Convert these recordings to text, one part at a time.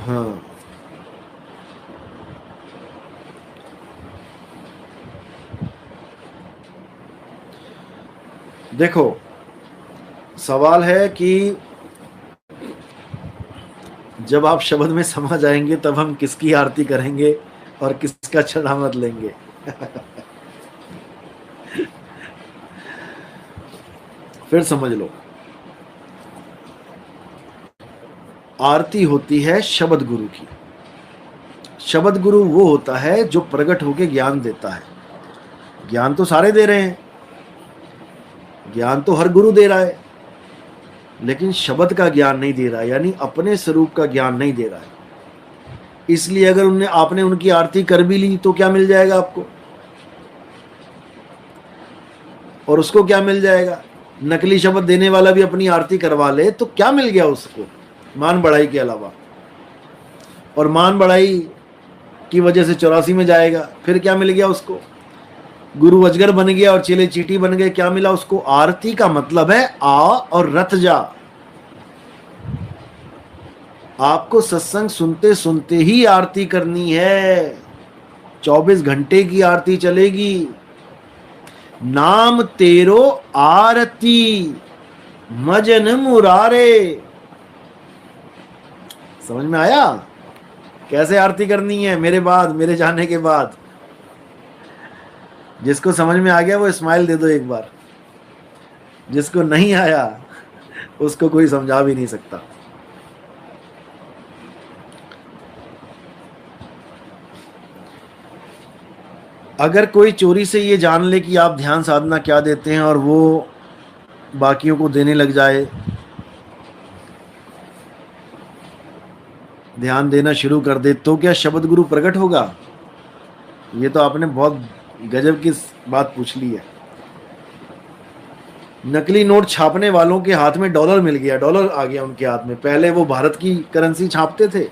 हाँ, देखो, सवाल है कि जब आप शब्द में समा जाएंगे तब हम किसकी आरती करेंगे और किसका चढ़ामत लेंगे। फिर समझ लो, आरती होती है शब्द गुरु की। शब्द गुरु वो होता है जो प्रकट होके ज्ञान देता है। ज्ञान तो सारे दे रहे हैं, ज्ञान तो हर गुरु दे रहा है, लेकिन शब्द का ज्ञान नहीं दे रहा है, यानी अपने स्वरूप का ज्ञान नहीं दे रहा है। इसलिए अगर उनने आपने उनकी आरती कर भी ली तो क्या मिल जाएगा आपको, और उसको क्या मिल जाएगा। नकली शब्द देने वाला भी अपनी आरती करवा ले तो क्या मिल गया उसको, मान बढ़ाई के अलावा। और मान बढ़ाई की वजह से 84 में जाएगा, फिर क्या मिल गया उसको। गुरु अजगर बन गया और चेले चींटी बन गए, क्या मिला उसको। आरती का मतलब है आ और रत जा। आपको सत्संग सुनते सुनते ही आरती करनी है, 24 घंटे की आरती चलेगी। नाम तेरो आरती मजन मुरारे। समझ में आया कैसे आरती करनी है मेरे बाद, मेरे जाने के बाद। जिसको समझ में आ गया वो स्माइल दे दो एक बार, जिसको नहीं आया उसको कोई समझा भी नहीं सकता। अगर कोई चोरी से ये जान ले कि आप ध्यान साधना क्या देते हैं और वो बाकियों को देने लग जाए, ध्यान देना शुरू कर दे, तो क्या शब्द गुरु प्रकट होगा। ये तो आपने बहुत गजब की बात पूछ ली है। नकली नोट छापने वालों के हाथ में डॉलर मिल गया, डॉलर आ गया उनके हाथ में। पहले वो भारत की करेंसी छापते थे,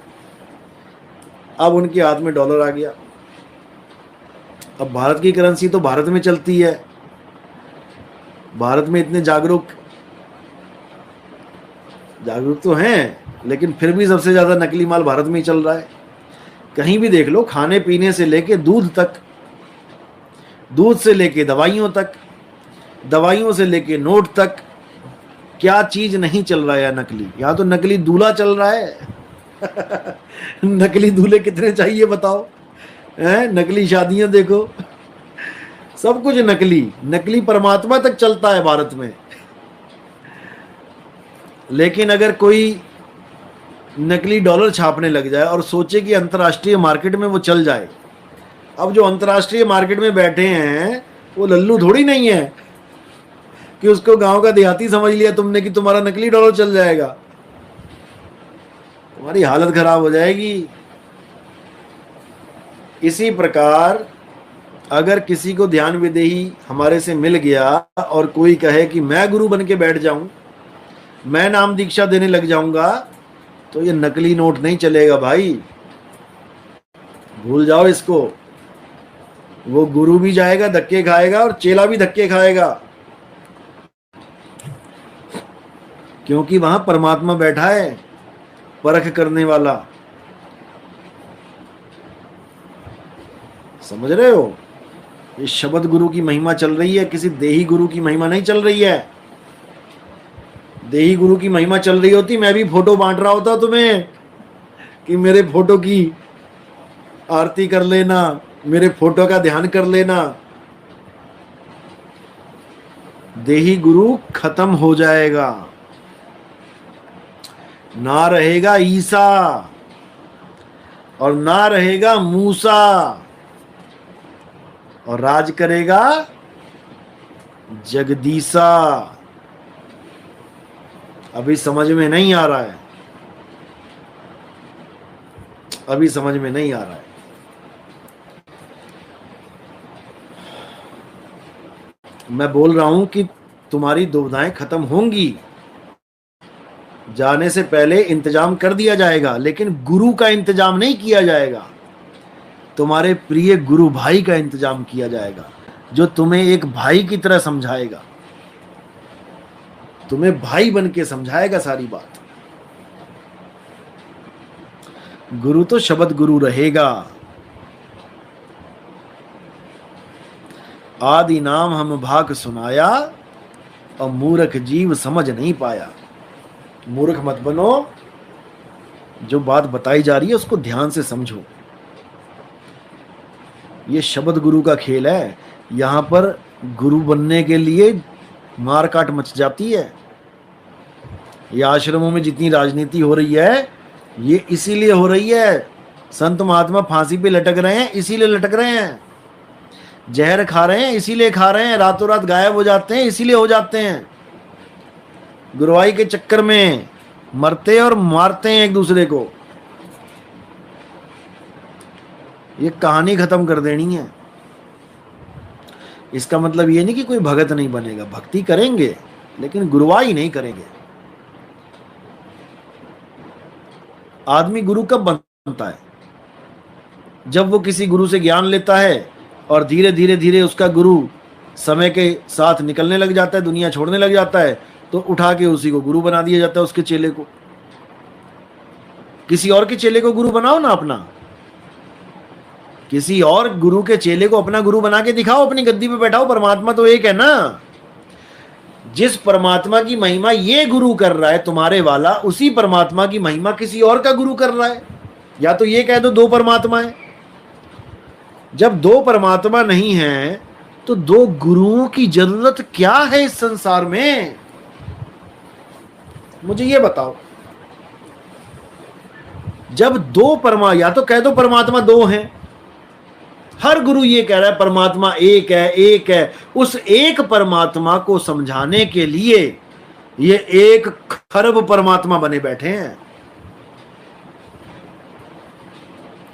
अब उनके हाथ में डॉलर आ गया। अब भारत की करेंसी तो भारत में चलती है, भारत में इतने जागरूक तो हैं, लेकिन फिर भी सबसे ज्यादा नकली माल भारत में ही चल रहा है। कहीं भी देख लो, खाने पीने से लेके दूध तक, दूध से लेके दवाइयों तक, दवाइयों से लेके नोट तक, क्या चीज नहीं चल रहा है नकली। यहां तो नकली दूल्हा चल रहा है। नकली दूल्हे कितने चाहिए बताओ, हैं। नकली शादियां देखो, सब कुछ नकली। नकली परमात्मा तक चलता है भारत में। लेकिन अगर कोई नकली डॉलर छापने लग जाए और सोचे कि अंतर्राष्ट्रीय मार्केट में वो चल जाए, अब जो अंतर्राष्ट्रीय मार्केट में बैठे हैं वो लल्लू थोड़ी नहीं है कि उसको गांव का देहाती समझ लिया तुमने कि तुम्हारा नकली डॉलर चल जाएगा। तुम्हारी हालत खराब हो जाएगी। इसी प्रकार अगर किसी को ध्यान विदेही हमारे से मिल गया और कोई कहे कि मैं गुरु बन के बैठ जाऊं, मैं नाम दीक्षा देने लग जाऊंगा, तो ये नकली नोट नहीं चलेगा भाई, भूल जाओ इसको। वो गुरु भी जाएगा धक्के खाएगा और चेला भी धक्के खाएगा, क्योंकि वहां परमात्मा बैठा है, परख करने वाला। समझ रहे हो। ये शब्द गुरु की महिमा चल रही है, किसी देही गुरु की महिमा नहीं चल रही है। देही गुरु की महिमा चल रही होती मैं भी फोटो बांट रहा होता तुम्हें कि मेरे फोटो की आरती कर लेना, मेरे फोटो का ध्यान कर लेना। देही गुरु खत्म हो जाएगा, ना रहेगा ईसा और ना रहेगा मूसा, और राज करेगा जगदीसा। अभी समझ में नहीं आ रहा है, अभी समझ में नहीं आ रहा है। मैं बोल रहा हूं कि तुम्हारी दुविधाएं खत्म होंगी, जाने से पहले इंतजाम कर दिया जाएगा, लेकिन गुरु का इंतजाम नहीं किया जाएगा। तुम्हारे प्रिय गुरु भाई का इंतजाम किया जाएगा, जो तुम्हें एक भाई की तरह समझाएगा, तुम्हें भाई बन के समझाएगा सारी बात। गुरु तो शब्द गुरु रहेगा। आदि नाम हम भाग सुनाया और मूर्ख जीव समझ नहीं पाया। मूर्ख मत बनो, जो बात बताई जा रही है उसको ध्यान से समझो। ये शब्द गुरु का खेल है। यहां पर गुरु बनने के लिए मार काट मच जाती है। ये आश्रमों में जितनी राजनीति हो रही है ये इसीलिए हो रही है। संत महात्मा फांसी पे लटक रहे हैं इसीलिए लटक रहे हैं। जहर खा रहे हैं इसीलिए खा रहे हैं। रातों रात गायब हो जाते हैं इसीलिए हो जाते हैं। गुरुवाई के चक्कर में मरते और मारते हैं एक दूसरे को। ये कहानी खत्म कर देनी है। इसका मतलब ये नहीं कि कोई भगत नहीं बनेगा, भक्ति करेंगे लेकिन गुरुवाई नहीं करेंगे। आदमी गुरु कब बनता है? जब वो किसी गुरु से ज्ञान लेता है और धीरे धीरे धीरे उसका गुरु समय के साथ निकलने लग जाता है, दुनिया छोड़ने लग जाता है, तो उठा के उसी को गुरु बना दिया जाता है। उसके चेले को, किसी और के चेले को गुरु बनाओ ना अपना। किसी और गुरु के चेले को अपना गुरु बना के दिखाओ, अपनी गद्दी पे बैठाओ। परमात्मा तो एक है ना। जिस परमात्मा की महिमा ये गुरु कर रहा है तुम्हारे वाला, उसी परमात्मा की महिमा किसी और का गुरु कर रहा है। या तो ये कह दो दो परमात्मा है। जब दो परमात्मा नहीं है तो दो गुरुओं की जरूरत क्या है इस संसार में? मुझे ये बताओ। जब दो या तो कह दो परमात्मा दो हैं। हर गुरु ये कह रहा है परमात्मा एक है, एक है। उस एक परमात्मा को समझाने के लिए ये 1 खरब परमात्मा बने बैठे हैं।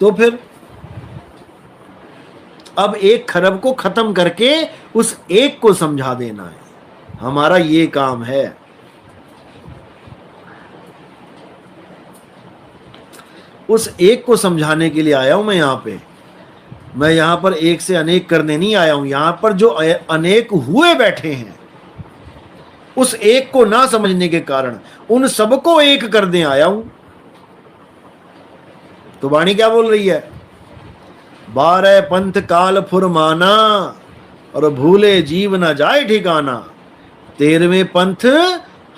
तो फिर अब 1 खरब को खत्म करके उस एक को समझा देना है। हमारा ये काम है। उस एक को समझाने के लिए आया हूं मैं यहां पे। मैं यहां पर एक से अनेक करने नहीं आया हूं। यहां पर जो अनेक हुए बैठे हैं, उस एक को ना समझने के कारण उन सबको एक कर दे आया हूं। तो वाणी क्या बोल रही है? 12 पंथ काल फुरमाना और भूले जीव न जाए ठिकाना। 13वें पंथ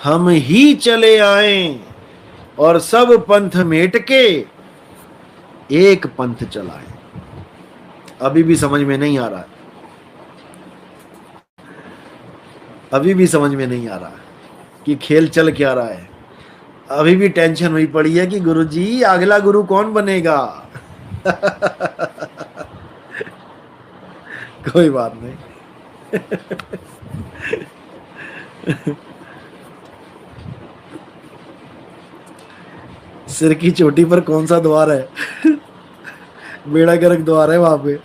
हम ही चले आए और सब पंथ मेट के एक पंथ चलाए। अभी भी समझ में नहीं आ रहा है। अभी भी समझ में नहीं आ रहा कि खेल चल क्या रहा है। अभी भी टेंशन हुई पड़ी है कि गुरुजी अगला गुरु कौन बनेगा। कोई बात नहीं। सिर की चोटी पर कौन सा द्वार है? बेड़ा गर्क द्वार है वहां पे।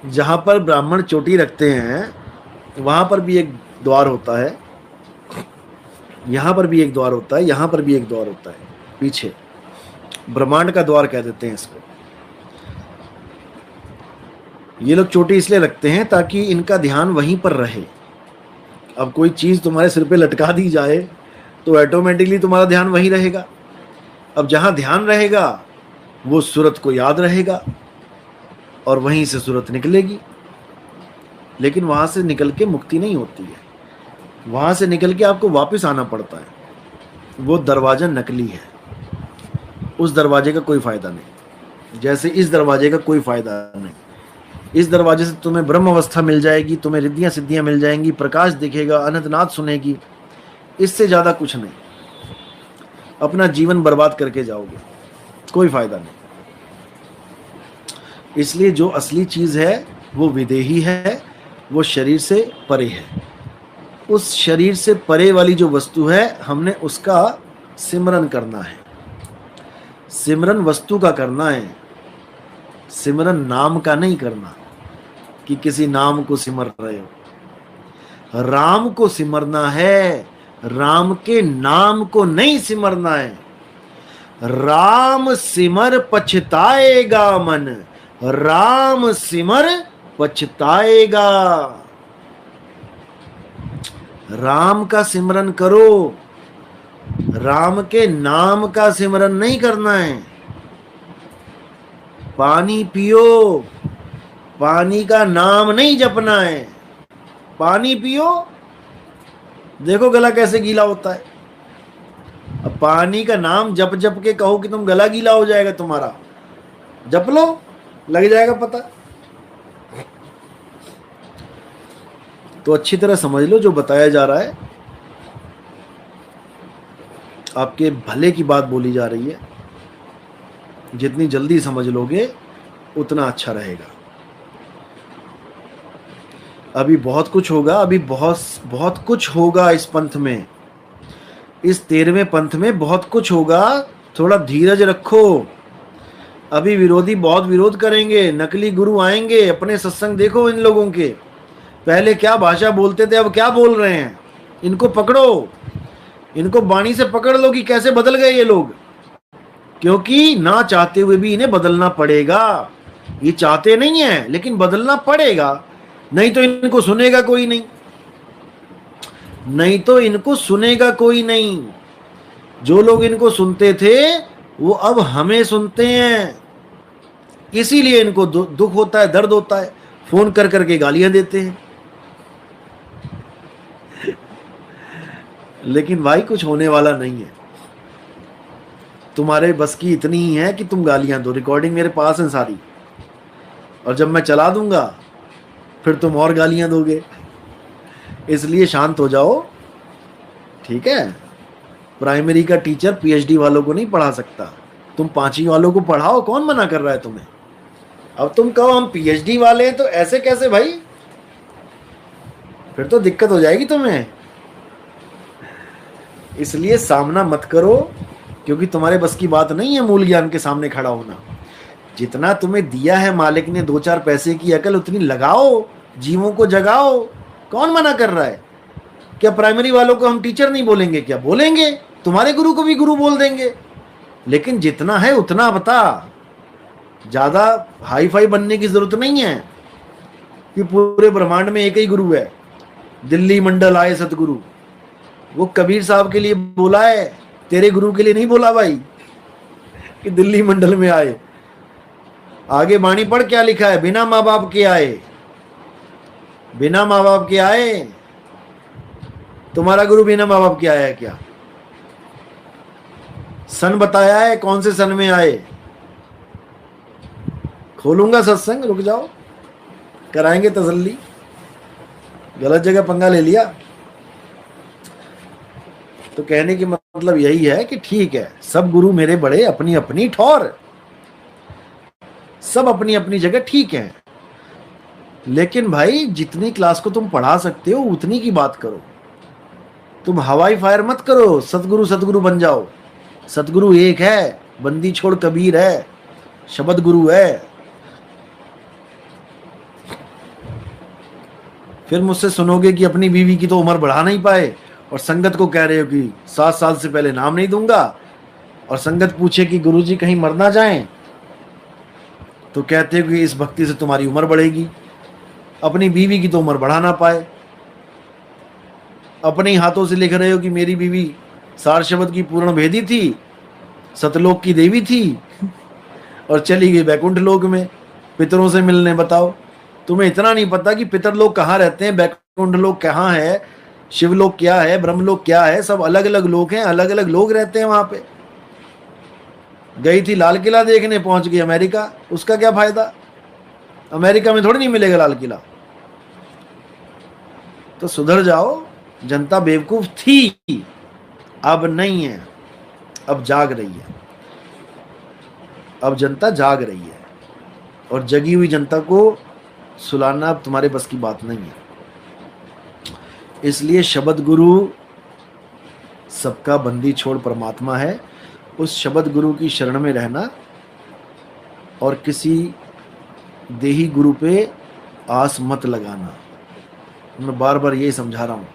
जहां पर ब्राह्मण चोटी रखते हैं वहां पर भी एक द्वार होता है, यहां पर भी एक द्वार होता है, यहां पर भी एक द्वार होता है। पीछे ब्रह्मांड का द्वार कह देते हैं इसको। ये लोग चोटी इसलिए रखते हैं ताकि इनका ध्यान वहीं पर रहे। अब कोई चीज तुम्हारे सिर पे लटका दी जाए तो ऑटोमेटिकली तुम्हारा ध्यान वहीं रहेगा। अब जहां ध्यान रहेगा वो सूरत को याद रहेगा और वहीं से सूरत निकलेगी। लेकिन वहां से निकल के मुक्ति नहीं होती है। वहां से निकल के आपको वापस आना पड़ता है। वो दरवाजा नकली है, उस दरवाजे का कोई फायदा नहीं। जैसे इस दरवाजे का कोई फायदा नहीं। इस दरवाजे से तुम्हें ब्रह्म अवस्था मिल जाएगी, तुम्हें रिद्धियां सिद्धियां मिल जाएंगी, प्रकाश दिखेगा, अनंतनाद सुनेगी। इससे ज्यादा कुछ नहीं। अपना जीवन बर्बाद करके जाओगे, कोई फायदा नहीं। इसलिए जो असली चीज है वो विदेही है, वो शरीर से परे है। उस शरीर से परे वाली जो वस्तु है हमने उसका सिमरन करना है। सिमरन वस्तु का करना है, सिमरन नाम का नहीं करना कि किसी नाम को सिमर रहे हो। राम को सिमरना है, राम के नाम को नहीं सिमरना है। राम सिमर पछताएगा मन, राम सिमर पछताएगा। राम का सिमरन करो, राम के नाम का सिमरन नहीं करना है। पानी पियो, पानी का नाम नहीं जपना है। पानी पियो, देखो गला कैसे गीला होता है। अब पानी का नाम जप जप के कहो कि तुम गला गीला हो जाएगा तुम्हारा, जप लो, लग जाएगा पता। तो अच्छी तरह समझ लो जो बताया जा रहा है, आपके भले की बात बोली जा रही है। जितनी जल्दी समझ लोगे उतना अच्छा रहेगा। अभी बहुत कुछ होगा, अभी बहुत बहुत कुछ होगा इस पंथ में, इस 13वें पंथ में बहुत कुछ होगा। थोड़ा धीरज रखो। अभी विरोधी बहुत विरोध करेंगे, नकली गुरु आएंगे। अपने सत्संग देखो इन लोगों के, पहले क्या भाषा बोलते थे, अब क्या बोल रहे हैं। इनको पकड़ो, इनको बाणी से पकड़ लो कि कैसे बदल गए ये लोग। क्योंकि ना चाहते हुए भी इन्हें बदलना पड़ेगा। ये चाहते नहीं है लेकिन बदलना पड़ेगा, नहीं तो इनको सुनेगा कोई नहीं, नहीं तो इनको सुनेगा कोई नहीं। जो लोग इनको सुनते थे वो अब हमें सुनते हैं, इसीलिए इनको दुख होता है, दर्द होता है, फोन कर करके गालियां देते हैं। लेकिन भाई कुछ होने वाला नहीं है। तुम्हारे बस की इतनी ही है कि तुम गालियां दो। रिकॉर्डिंग मेरे पास है सारी, और जब मैं चला दूंगा फिर तुम और गालियां दोगे। इसलिए शांत हो जाओ, ठीक है। प्राइमरी का टीचर पीएचडी वालों को नहीं पढ़ा सकता, तुम 5वीं वालों को पढ़ाओ, कौन मना कर रहा है तुम्हें। अब तुम कहो हम पीएचडी वाले हैं तो ऐसे कैसे भाई, फिर तो दिक्कत हो जाएगी तुम्हें। इसलिए सामना मत करो, क्योंकि तुम्हारे बस की बात नहीं है मूल ज्ञान के सामने खड़ा होना। जितना तुम्हें दिया है मालिक ने 2-4 पैसे की अकल, उतनी लगाओ, जीवों को जगाओ। कौन मना कर रहा है। क्या प्राइमरी वालों को हम टीचर नहीं बोलेंगे? क्या बोलेंगे, तुम्हारे गुरु को भी गुरु बोल देंगे। लेकिन जितना है उतना बता, ज्यादा हाई फाई बनने की जरूरत नहीं है कि पूरे ब्रह्मांड में एक ही गुरु है। दिल्ली मंडल आए सतगुरु, वो कबीर साहब के लिए बोला है, तेरे गुरु के लिए नहीं बोला भाई कि दिल्ली मंडल में आए। आगे बाणी पढ़ क्या लिखा है, बिना माँ बाप के आए, बिना माँ बाप के आए। तुम्हारा गुरु बिना माँ बाप के आया है क्या? सन बताया है, कौन से सन में आए? खोलूंगा सत्संग, रुक जाओ, कराएंगे तसल्ली। गलत जगह पंगा ले लिया। तो कहने की मतलब यही है कि ठीक है, सब गुरु मेरे बड़े अपनी अपनी ठौर, सब अपनी अपनी जगह ठीक है। लेकिन भाई जितनी क्लास को तुम पढ़ा सकते हो उतनी की बात करो। तुम हवाई फायर मत करो, सतगुरु सतगुरु बन जाओ। सतगुरु एक है, बंदी छोड़ कबीर है, शब्द गुरु है। फिर मुझसे सुनोगे कि अपनी बीवी की तो उम्र बढ़ा नहीं पाए, और संगत को कह रहे हो कि 7 साल से पहले नाम नहीं दूंगा, और संगत पूछे कि गुरुजी कहीं मर ना जाएं, तो कहते हो कि इस भक्ति से तुम्हारी उम्र बढ़ेगी। अपनी बीवी की तो उम्र बढ़ा ना पाए, अपने ही हाथों से लिख रहे हो कि मेरी बीवी सार शब्द की पूर्ण भेदी थी, सतलोक की देवी थी, और चली गई बैकुंठ लोक में पितरों से मिलने। बताओ, तुम्हें इतना नहीं पता कि पितर लोग कहाँ रहते हैं, बैकुंठ लोक कहाँ है, शिवलोक क्या है, ब्रह्मलोक क्या है। सब अलग अलग लोक हैं, अलग अलग लोग रहते हैं वहां पे। गई थी लाल किला देखने, पहुंच गई अमेरिका, उसका क्या फायदा? अमेरिका में थोड़ी नहीं मिलेगा लाल किला। तो सुधर जाओ। जनता बेवकूफ थी, अब नहीं है, अब जाग रही है। अब जनता जाग रही है, और जगी हुई जनता को सुलाना अब तुम्हारे बस की बात नहीं है। इसलिए शब्द गुरु सबका बंदी छोड़ परमात्मा है। उस शब्द गुरु की शरण में रहना, और किसी देही गुरु पे आस मत लगाना। मैं बार बार यही समझा रहा हूँ।